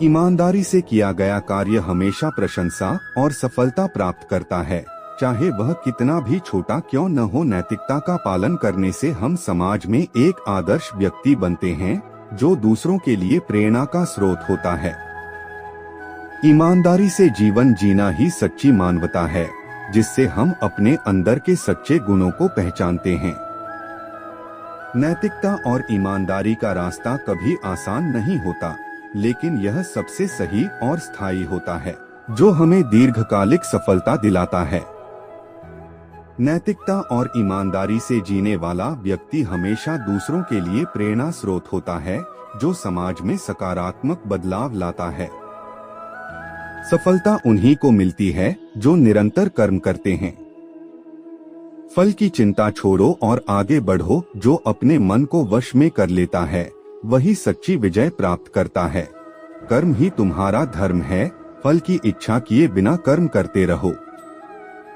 ईमानदारी से किया गया कार्य हमेशा प्रशंसा और सफलता प्राप्त करता है, चाहे वह कितना भी छोटा क्यों न हो। नैतिकता का पालन करने से हम समाज में एक आदर्श व्यक्ति बनते हैं जो दूसरों के लिए प्रेरणा का स्रोत होता है। ईमानदारी से जीवन जीना ही सच्ची मानवता है जिससे हम अपने अंदर के सच्चे गुणों को पहचानते हैं। नैतिकता और ईमानदारी का रास्ता कभी आसान नहीं होता, लेकिन यह सबसे सही और स्थायी होता है। जो हमें दीर्घकालिक सफलता दिलाता है। नैतिकता और ईमानदारी से जीने वाला व्यक्ति हमेशा दूसरों के लिए प्रेरणा स्रोत होता है, जो समाज में सकारात्मक बदलाव लाता है। सफलता उन्हीं को मिलती है जो निरंतर कर्म करते हैं। फल की चिंता छोड़ो और आगे बढ़ो। जो अपने मन को वश में कर लेता है वही सच्ची विजय प्राप्त करता है। कर्म ही तुम्हारा धर्म है। फल की इच्छा किए बिना कर्म करते रहो।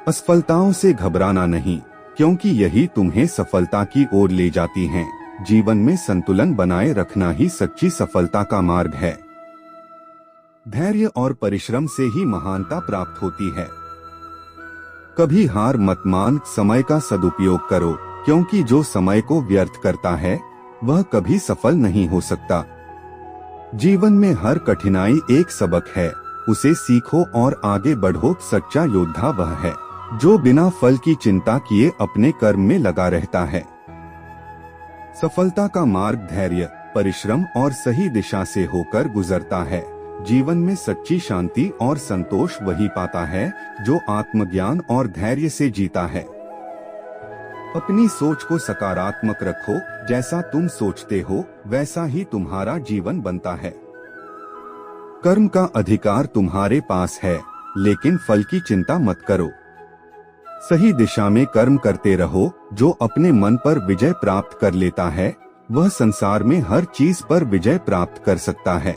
असफलताओं से घबराना नहीं, क्योंकि यही तुम्हें सफलता की ओर ले जाती हैं। जीवन में संतुलन बनाए रखना ही सच्ची सफलता का मार्ग है। धैर्य और परिश्रम से ही महानता प्राप्त होती है। कभी हार मत मान, समय का सदुपयोग करो, क्योंकि जो समय को व्यर्थ करता है वह कभी सफल नहीं हो सकता। जीवन में हर कठिनाई एक सबक है, उसे सीखो और आगे बढ़ो। सच्चा योद्धा वह है जो बिना फल की चिंता किए अपने कर्म में लगा रहता है। सफलता का मार्ग धैर्य, परिश्रम और सही दिशा से होकर गुजरता है। जीवन में सच्ची शांति और संतोष वही पाता है जो आत्मज्ञान और धैर्य से जीता है। अपनी सोच को सकारात्मक रखो। जैसा तुम सोचते हो वैसा ही तुम्हारा जीवन बनता है। कर्म का अधिकार तुम्हारे पास है, लेकिन फल की चिंता मत करो। सही दिशा में कर्म करते रहो। जो अपने मन पर विजय प्राप्त कर लेता है वह संसार में हर चीज पर विजय प्राप्त कर सकता है।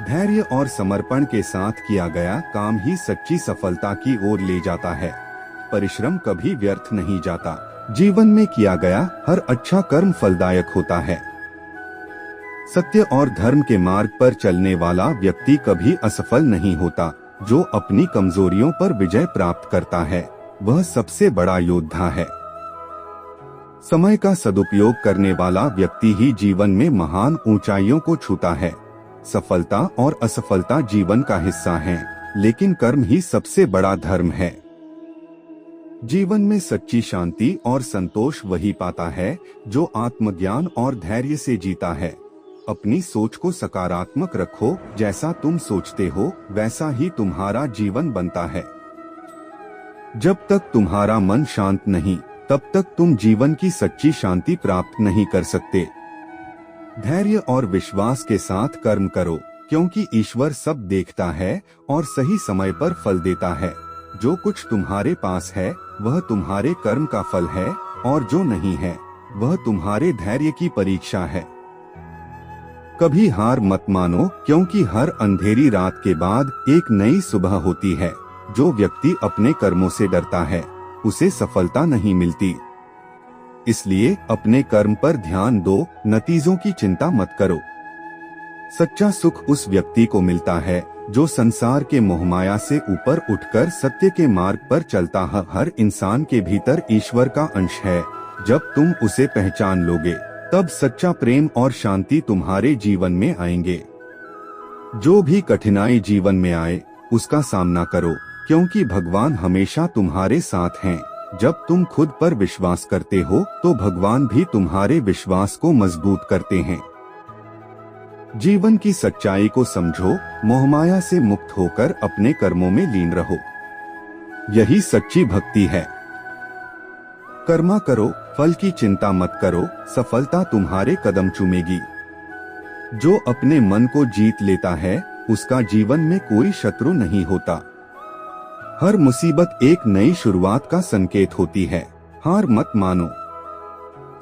धैर्य और समर्पण के साथ किया गया काम ही सच्ची सफलता की ओर ले जाता है। परिश्रम कभी व्यर्थ नहीं जाता। जीवन में किया गया हर अच्छा कर्म फलदायक होता है। सत्य और धर्म के मार्ग पर चलने वाला व्यक्ति कभी असफल नहीं होता। जो अपनी कमजोरियों पर विजय प्राप्त करता है वह सबसे बड़ा योद्धा है। समय का सदुपयोग करने वाला व्यक्ति ही जीवन में महान ऊंचाइयों को छूता है। सफलता और असफलता जीवन का हिस्सा है, लेकिन कर्म ही सबसे बड़ा धर्म है। जीवन में सच्ची शांति और संतोष वही पाता है जो आत्मज्ञान और धैर्य से जीता है। अपनी सोच को सकारात्मक रखो। जैसा तुम सोचते हो वैसा ही तुम्हारा जीवन बनता है। जब तक तुम्हारा मन शांत नहीं, तब तक तुम जीवन की सच्ची शांति प्राप्त नहीं कर सकते। धैर्य और विश्वास के साथ कर्म करो, क्योंकि ईश्वर सब देखता है और सही समय पर फल देता है। जो कुछ तुम्हारे पास है वह तुम्हारे कर्म का फल है, और जो नहीं है वह तुम्हारे धैर्य की परीक्षा है। कभी हार मत मानो, क्योंकि हर अंधेरी रात के बाद एक नई सुबह होती है। जो व्यक्ति अपने कर्मों से डरता है उसे सफलता नहीं मिलती। इसलिए अपने कर्म पर ध्यान दो, नतीजों की चिंता मत करो। सच्चा सुख उस व्यक्ति को मिलता है जो संसार के मोहमाया से ऊपर उठकर सत्य के मार्ग पर चलता है। हर इंसान के भीतर ईश्वर का अंश है। जब तुम उसे पहचान लोगे तब सच्चा प्रेम और शांति तुम्हारे जीवन में आएंगे। जो भी कठिनाई जीवन में आए उसका सामना करो, क्योंकि भगवान हमेशा तुम्हारे साथ हैं। जब तुम खुद पर विश्वास करते हो तो भगवान भी तुम्हारे विश्वास को मजबूत करते हैं। जीवन की सच्चाई को समझो, मोहमाया से मुक्त होकर अपने कर्मों में लीन रहो। यही सच्ची भक्ति है। कर्मा करो, फल की चिंता मत करो, सफलता तुम्हारे कदम चूमेगी। जो अपने मन को जीत लेता है उसका जीवन में कोई शत्रु नहीं होता। हर मुसीबत एक नई शुरुआत का संकेत होती है। हार मत मानो।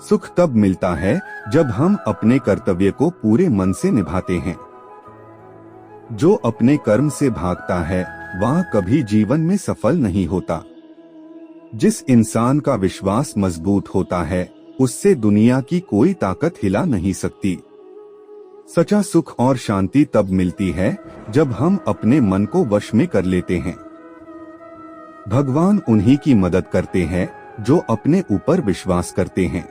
सुख तब मिलता है जब हम अपने कर्तव्य को पूरे मन से निभाते हैं। जो अपने कर्म से भागता है वह कभी जीवन में सफल नहीं होता। जिस इंसान का विश्वास मजबूत होता है उससे दुनिया की कोई ताकत हिला नहीं सकती। सच्चा सुख और शांति तब मिलती है जब हम अपने मन को वश में कर लेते हैं। भगवान उन्हीं की मदद करते हैं जो अपने ऊपर विश्वास करते हैं।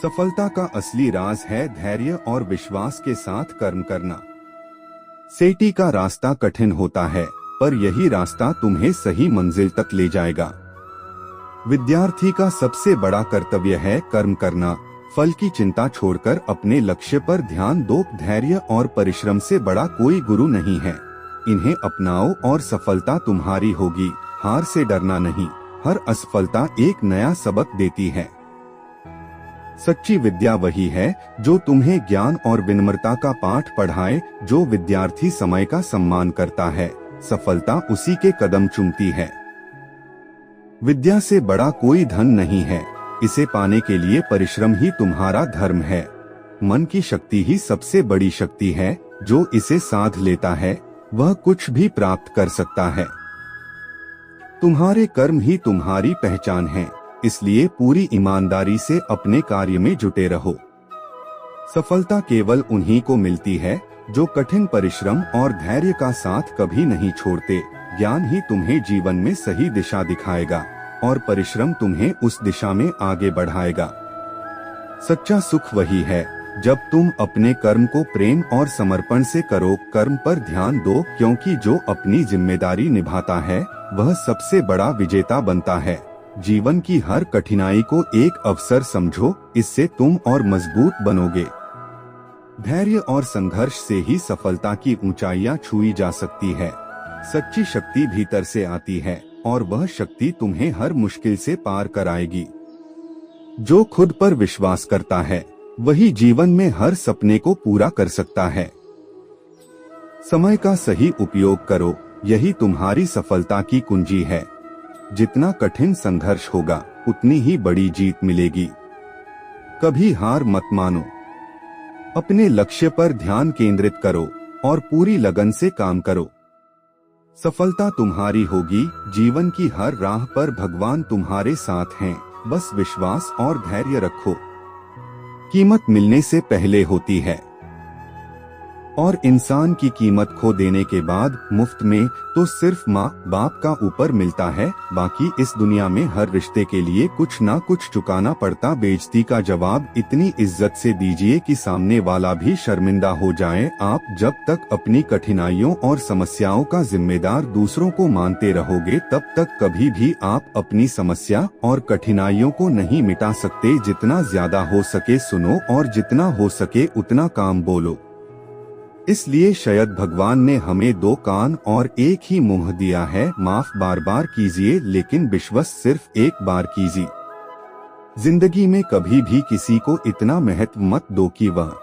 सफलता का असली राज है धैर्य और विश्वास के साथ कर्म करना। सेठी का रास्ता कठिन होता है, पर यही रास्ता तुम्हें सही मंजिल तक ले जाएगा। विद्यार्थी का सबसे बड़ा कर्तव्य है कर्म करना। फल की चिंता छोड़कर अपने लक्ष्य पर ध्यान दो। धैर्य और परिश्रम से बड़ा कोई गुरु नहीं है। इन्हें अपनाओ और सफलता तुम्हारी होगी। हार से डरना नहीं, हर असफलता एक नया सबक देती है। सच्ची विद्या वही है जो तुम्हें ज्ञान और विनम्रता का पाठ पढ़ाए। जो विद्यार्थी समय का सम्मान करता है, सफलता उसी के कदम चूमती है। विद्या से बड़ा कोई धन नहीं है, इसे पाने के लिए परिश्रम ही तुम्हारा धर्म है। मन की शक्ति ही सबसे बड़ी शक्ति है, जो इसे साध लेता है वह कुछ भी प्राप्त कर सकता है। तुम्हारे कर्म ही तुम्हारी पहचान है, इसलिए पूरी ईमानदारी से अपने कार्य में जुटे रहो। सफलता केवल उन्हीं को मिलती है जो कठिन परिश्रम और धैर्य का साथ कभी नहीं छोड़ते। ज्ञान ही तुम्हें जीवन में सही दिशा दिखाएगा और परिश्रम तुम्हें उस दिशा में आगे बढ़ाएगा। सच्चा सुख वही है जब तुम अपने कर्म को प्रेम और समर्पण से करो। कर्म पर ध्यान दो, क्योंकि जो अपनी जिम्मेदारी निभाता है वह सबसे बड़ा विजेता बनता है। जीवन की हर कठिनाई को एक अवसर समझो, इससे तुम और मजबूत बनोगे। धैर्य और संघर्ष से ही सफलता की ऊंचाइयां छुई जा सकती है। सच्ची शक्ति भीतर से आती है और वह शक्ति तुम्हें हर मुश्किल से पार कराएगी। जो खुद पर विश्वास करता है वही जीवन में हर सपने को पूरा कर सकता है। समय का सही उपयोग करो, यही तुम्हारी सफलता की कुंजी है। जितना कठिन संघर्ष होगा उतनी ही बड़ी जीत मिलेगी। कभी हार मत मानो, अपने लक्ष्य पर ध्यान केंद्रित करो और पूरी लगन से काम करो। सफलता तुम्हारी होगी। जीवन की हर राह पर भगवान तुम्हारे साथ हैं, बस विश्वास और धैर्य रखो। कीमत मिलने से पहले होती है और इंसान की कीमत खो देने के बाद मुफ्त में तो सिर्फ माँ बाप का ऊपर मिलता है। बाकी इस दुनिया में हर रिश्ते के लिए कुछ ना कुछ चुकाना पड़ता। बेइज्जती का जवाब इतनी इज्जत से दीजिए कि सामने वाला भी शर्मिंदा हो जाए। आप जब तक अपनी कठिनाइयों और समस्याओं का जिम्मेदार दूसरों को मानते रहोगे तब तक कभी भी आप अपनी समस्या और कठिनाइयों को नहीं मिटा सकते। जितना ज्यादा हो सके सुनो और जितना हो सके उतना काम बोलो। इसलिए शायद भगवान ने हमें दो कान और एक ही मुंह दिया है। माफ बार बार कीजिए, लेकिन विश्वास सिर्फ एक बार कीजिए। जिंदगी में कभी भी किसी को इतना महत्व मत दो कि वह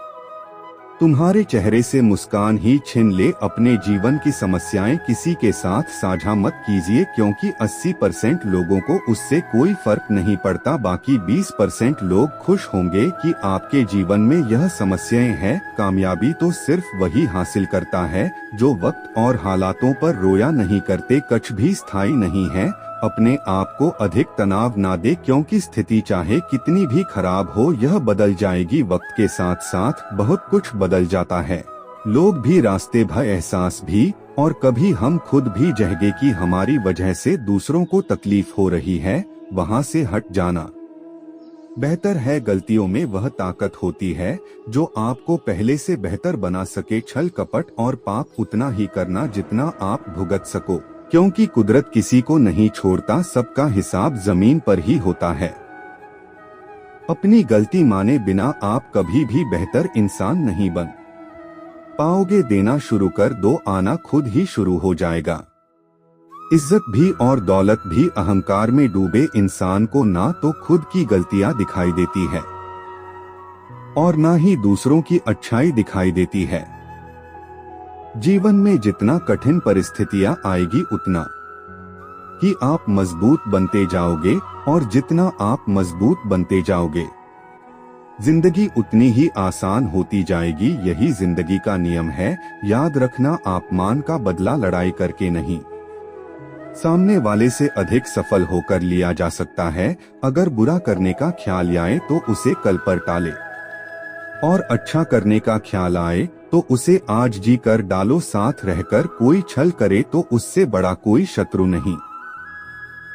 तुम्हारे चेहरे से मुस्कान ही छीन ले। अपने जीवन की समस्याएं किसी के साथ साझा मत कीजिए, क्योंकि 80% लोगों को उससे कोई फर्क नहीं पड़ता। बाकी 20% लोग खुश होंगे कि आपके जीवन में यह समस्याएं हैं। कामयाबी तो सिर्फ वही हासिल करता है जो वक्त और हालातों पर रोया नहीं करते। कुछ भी स्थायी नहीं है। अपने आप को अधिक तनाव ना दे, क्योंकि स्थिति चाहे कितनी भी खराब हो यह बदल जाएगी। वक्त के साथ साथ बहुत कुछ बदल जाता है, लोग भी, रास्ते भी, एहसास भी, और कभी हम खुद भी जहगे कि हमारी वजह से दूसरों को तकलीफ हो रही है। वहाँ से हट जाना बेहतर है। गलतियों में वह ताकत होती है जो आपको पहले से बेहतर बना सके। छल कपट और पाप उतना ही करना जितना आप भुगत सको, क्योंकि कुदरत किसी को नहीं छोड़ता। सबका हिसाब जमीन पर ही होता है। अपनी गलती माने बिना आप कभी भी बेहतर इंसान नहीं बन पाओगे। देना शुरू कर दो, आना खुद ही शुरू हो जाएगा। इज्जत भी और दौलत भी अहंकार में डूबे इंसान को ना तो खुद की गलतियां दिखाई देती है और ना ही दूसरों की अच्छाई दिखाई देती है। जीवन में जितना कठिन परिस्थितियां आएगी उतना ही आप मजबूत बनते जाओगे, और जितना आप मजबूत बनते जाओगे जिंदगी उतनी ही आसान होती जाएगी। यही जिंदगी का नियम है। याद रखना, अपमान का बदला लड़ाई करके नहीं, सामने वाले से अधिक सफल होकर लिया जा सकता है। अगर बुरा करने का ख्याल आए तो उसे कल पर टाले, और अच्छा करने का ख्याल आए तो उसे आज जी कर डालो। साथ रहकर कोई छल करे तो उससे बड़ा कोई शत्रु नहीं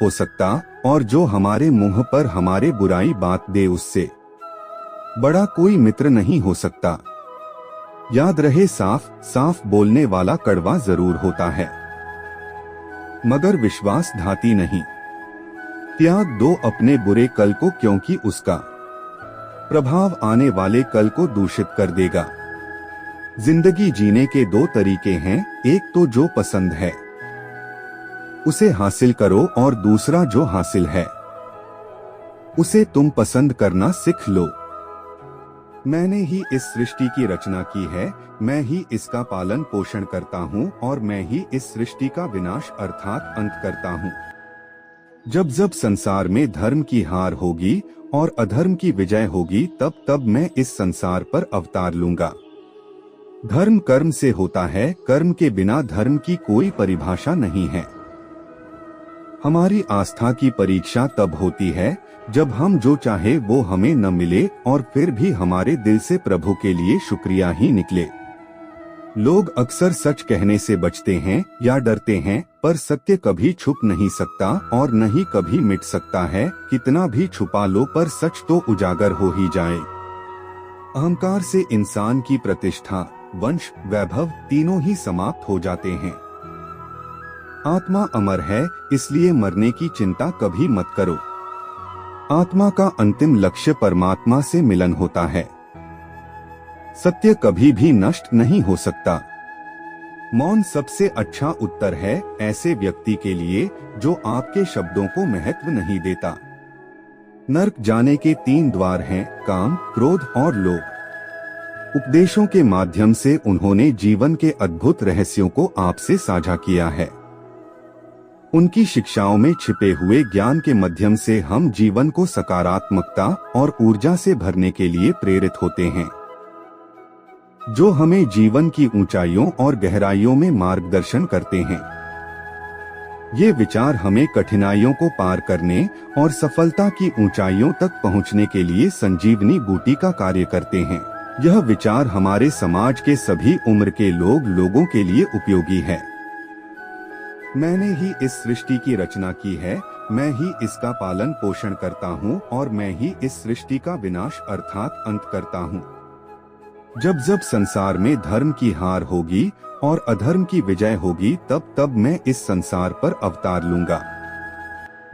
हो सकता, और जो हमारे मुंह पर हमारे बुराई बात दे उससे बड़ा कोई मित्र नहीं हो सकता। याद रहे, साफ साफ बोलने वाला कड़वा जरूर होता है, मगर विश्वास घाती नहीं। त्याग दो अपने बुरे कल को, क्योंकि उसका प्रभाव आने वाले कल को दूषित कर देगा। जिंदगी जीने के दो तरीके हैं, एक तो जो पसंद है उसे हासिल करो और दूसरा जो हासिल है उसे तुम पसंद करना सीख लो। मैंने ही इस सृष्टि की रचना की है, मैं ही इसका पालन पोषण करता हूँ और मैं ही इस सृष्टि का विनाश अर्थात अंत करता हूँ। जब जब संसार में धर्म की हार होगी और अधर्म की विजय होगी, तब तब मैं इस संसार पर अवतार लूंगा। धर्म कर्म से होता है, कर्म के बिना धर्म की कोई परिभाषा नहीं है। हमारी आस्था की परीक्षा तब होती है जब हम जो चाहे वो हमें न मिले और फिर भी हमारे दिल से प्रभु के लिए शुक्रिया ही निकले। लोग अक्सर सच कहने से बचते हैं या डरते हैं, पर सत्य कभी छुप नहीं सकता और न ही कभी मिट सकता है। कितना भी छुपा लो पर सच तो उजागर हो ही जाए। अहंकार से इंसान की प्रतिष्ठा, वंश, वैभव तीनों ही समाप्त हो जाते हैं। आत्मा अमर है, इसलिए मरने की चिंता कभी मत करो। आत्मा का अंतिम लक्ष्य परमात्मा से मिलन होता है। सत्य कभी भी नष्ट नहीं हो सकता। मौन सबसे अच्छा उत्तर है ऐसे व्यक्ति के लिए जो आपके शब्दों को महत्व नहीं देता। नर्क जाने के 3 द्वार हैं, काम, क्रोध और लोभ। उपदेशों के माध्यम से उन्होंने जीवन के अद्भुत रहस्यों को आपसे साझा किया है। उनकी शिक्षाओं में छिपे हुए ज्ञान के माध्यम से हम जीवन को सकारात्मकता और ऊर्जा से भरने के लिए प्रेरित होते हैं, जो हमें जीवन की ऊंचाइयों और गहराइयों में मार्गदर्शन करते हैं। ये विचार हमें कठिनाइयों को पार करने और सफलता की ऊंचाइयों तक पहुंचने के लिए संजीवनी बूटी का कार्य करते हैं। यह विचार हमारे समाज के सभी उम्र के लोगों के लिए उपयोगी है। मैंने ही इस सृष्टि की रचना की है, मैं ही इसका पालन पोषण करता हूँ और मैं ही इस सृष्टि का विनाश अर्थात अंत करता हूँ। जब जब संसार में धर्म की हार होगी और अधर्म की विजय होगी, तब तब मैं इस संसार पर अवतार लूंगा।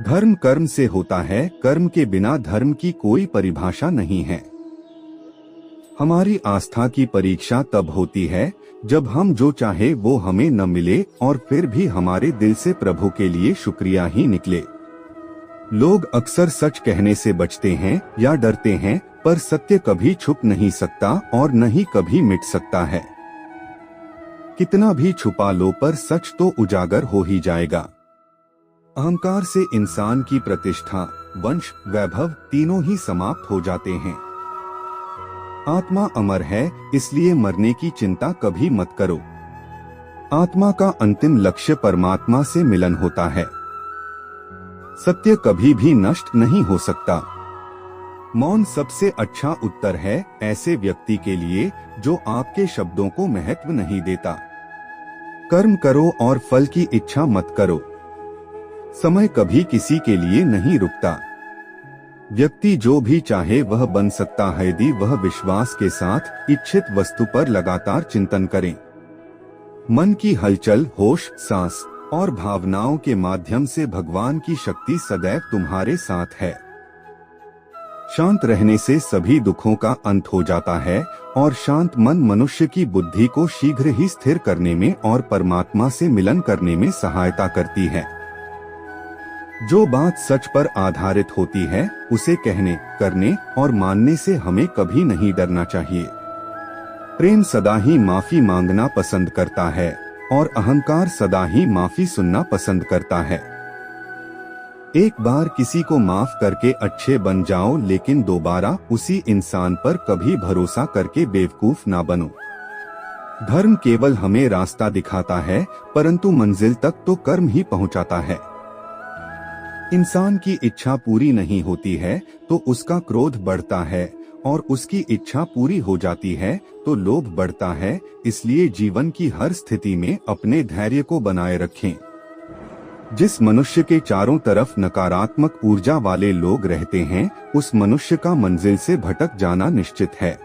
धर्म कर्म से होता है, कर्म के बिना धर्म की कोई परिभाषा नहीं है। हमारी आस्था की परीक्षा तब होती है जब हम जो चाहे वो हमें न मिले और फिर भी हमारे दिल से प्रभु के लिए शुक्रिया ही निकले। लोग अक्सर सच कहने से बचते हैं या डरते हैं, पर सत्य कभी छुप नहीं सकता और न ही कभी मिट सकता है। कितना भी छुपा लो पर सच तो उजागर हो ही जाएगा। अहंकार से इंसान की प्रतिष्ठा, वंश, वैभव तीनों ही समाप्त हो जाते हैं। आत्मा अमर है, इसलिए मरने की चिंता कभी मत करो। आत्मा का अंतिम लक्ष्य परमात्मा से मिलन होता है। सत्य कभी भी नष्ट नहीं हो सकता। मौन सबसे अच्छा उत्तर है ऐसे व्यक्ति के लिए जो आपके शब्दों को महत्व नहीं देता। कर्म करो और फल की इच्छा मत करो। समय कभी किसी के लिए नहीं रुकता। व्यक्ति जो भी चाहे वह बन सकता है यदि वह विश्वास के साथ इच्छित वस्तु पर लगातार चिंतन करे। मन की हलचल, होश, सांस और भावनाओं के माध्यम से भगवान की शक्ति सदैव तुम्हारे साथ है। शांत रहने से सभी दुखों का अंत हो जाता है और शांत मन मनुष्य की बुद्धि को शीघ्र ही स्थिर करने में और परमात्मा से मिलन करने में सहायता करती है। जो बात सच पर आधारित होती है उसे कहने, करने और मानने से हमें कभी नहीं डरना चाहिए। प्रेम सदा ही माफी मांगना पसंद करता है और अहंकार सदा ही माफी सुनना पसंद करता है। एक बार किसी को माफ करके अच्छे बन जाओ, लेकिन दोबारा उसी इंसान पर कभी भरोसा करके बेवकूफ ना बनो। धर्म केवल हमें रास्ता दिखाता है, परंतु मंजिल तक तो कर्म ही पहुंचाता है। इंसान की इच्छा पूरी नहीं होती है तो उसका क्रोध बढ़ता है और उसकी इच्छा पूरी हो जाती है तो लोभ बढ़ता है। इसलिए जीवन की हर स्थिति में अपने धैर्य को बनाए रखें। जिस मनुष्य के चारों तरफ नकारात्मक ऊर्जा वाले लोग रहते हैं, उस मनुष्य का मंजिल से भटक जाना निश्चित है।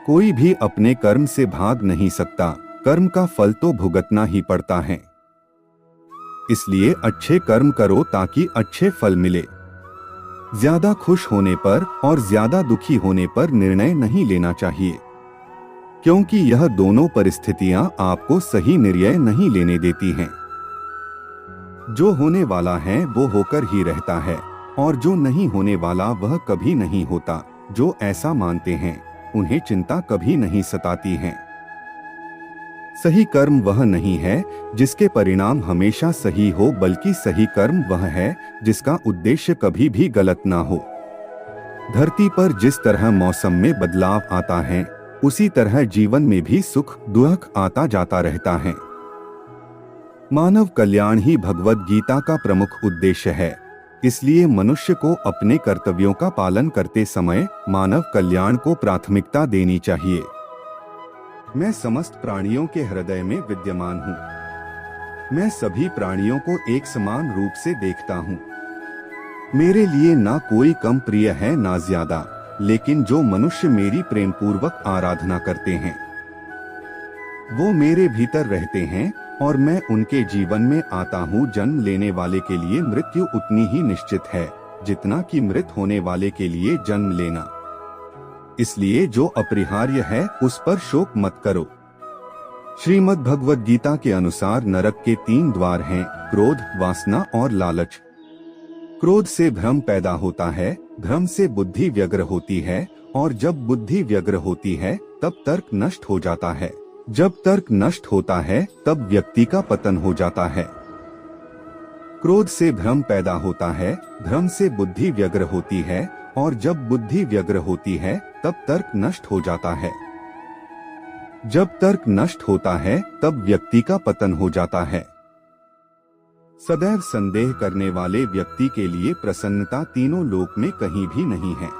कोई भी अपने कर्म से भाग नहीं सकता, कर्म का फल तो भुगतना ही पड़ता है। इसलिए अच्छे कर्म करो ताकि अच्छे फल मिले। ज्यादा खुश होने पर और ज्यादा दुखी होने पर निर्णय नहीं लेना चाहिए, क्योंकि यह दोनों परिस्थितियां आपको सही निर्णय नहीं लेने देती हैं। जो होने वाला है वो होकर ही रहता है, और जो नहीं होने वाला वह कभी नहीं होता। जो ऐसा मानते हैं उन्हें चिंता कभी नहीं सताती है। सही कर्म वह नहीं है जिसके परिणाम हमेशा सही हो, बल्कि सही कर्म वह है जिसका उद्देश्य कभी भी गलत ना हो। धरती पर जिस तरह मौसम में बदलाव आता है, उसी तरह जीवन में भी सुख दुख आता जाता रहता है। मानव कल्याण ही भगवद गीता का प्रमुख उद्देश्य है। इसलिए मनुष्य को अपने कर्तव्यों का पालन करते समय मानव कल्याण को प्राथमिकता देनी चाहिए। मैं समस्त प्राणियों के हृदय में विद्यमान हूँ। मैं सभी प्राणियों को एक समान रूप से देखता हूँ। मेरे लिए ना कोई कम प्रिय है ना ज्यादा, लेकिन जो मनुष्य मेरी प्रेम पूर्वक आराधना करते हैं वो मेरे भीतर रहते हैं और मैं उनके जीवन में आता हूँ। जन्म लेने वाले के लिए मृत्यु उतनी ही निश्चित है जितना कि मृत होने वाले के लिए जन्म लेना। इसलिए जो अपरिहार्य है उस पर शोक मत करो। श्रीमद् भगवद गीता के अनुसार नरक के 3 द्वार हैं, क्रोध, वासना और लालच। क्रोध से भ्रम पैदा होता है, भ्रम से बुद्धि व्यग्र होती है, और जब बुद्धि व्यग्र होती है तब तर्क नष्ट हो जाता है। जब तर्क नष्ट होता है तब व्यक्ति का पतन हो जाता है। क्रोध से भ्रम पैदा होता है, भ्रम से बुद्धि व्यग्र होती है, और जब बुद्धि व्यग्र होती है तब तर्क नष्ट हो जाता है। जब तर्क नष्ट होता है तब व्यक्ति का पतन हो जाता है। सदैव संदेह करने वाले व्यक्ति के लिए प्रसन्नता तीनों लोक में कहीं भी नहीं है।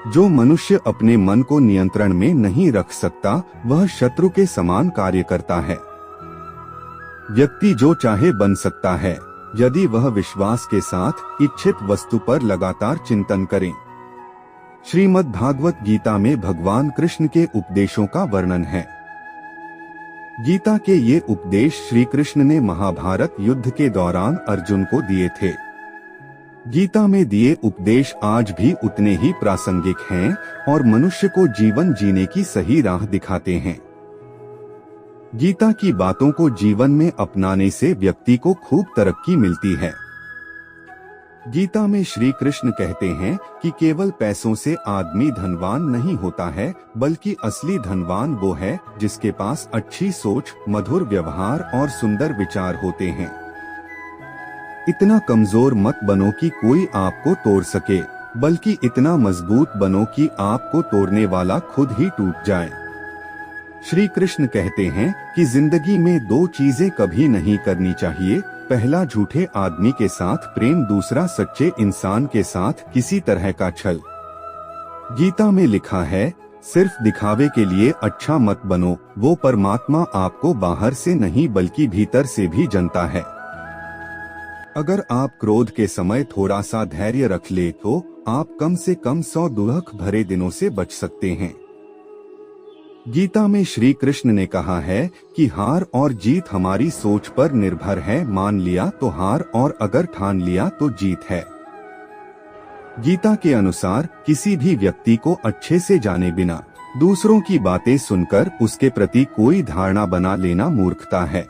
जो मनुष्य अपने मन को नियंत्रण में नहीं रख सकता वह शत्रु के समान कार्य करता है। व्यक्ति जो चाहे बन सकता है यदि वह विश्वास के साथ इच्छित वस्तु पर लगातार चिंतन करे। श्रीमद् भागवत गीता में भगवान कृष्ण के उपदेशों का वर्णन है। गीता के ये उपदेश श्री कृष्ण ने महाभारत युद्ध के दौरान अर्जुन को दिए थे। गीता में दिए उपदेश आज भी उतने ही प्रासंगिक हैं और मनुष्य को जीवन जीने की सही राह दिखाते हैं। गीता की बातों को जीवन में अपनाने से व्यक्ति को खूब तरक्की मिलती है। गीता में श्री कृष्ण कहते हैं कि केवल पैसों से आदमी धनवान नहीं होता है, बल्कि असली धनवान वो है जिसके पास अच्छी सोच, मधुर व्यवहार और सुंदर विचार होते हैं। इतना कमजोर मत बनो कि कोई आपको तोड़ सके, बल्कि इतना मजबूत बनो कि आपको तोड़ने वाला खुद ही टूट जाए। श्री कृष्ण कहते हैं कि जिंदगी में 2 चीजें कभी नहीं करनी चाहिए। पहला झूठे आदमी के साथ प्रेम, दूसरा सच्चे इंसान के साथ किसी तरह का छल। गीता में लिखा है, सिर्फ दिखावे के लिए अच्छा मत बनो, वो परमात्मा आपको बाहर से नहीं बल्कि भीतर से भी जानता है। अगर आप क्रोध के समय थोड़ा सा धैर्य रख ले तो आप कम से कम 100 दुख भरे दिनों से बच सकते हैं। गीता में श्री कृष्ण ने कहा है कि हार और जीत हमारी सोच पर निर्भर है। मान लिया तो हार और अगर ठान लिया तो जीत है। गीता के अनुसार किसी भी व्यक्ति को अच्छे से जाने बिना दूसरों की बातें सुनकर उसके प्रति कोई धारणा बना लेना मूर्खता है।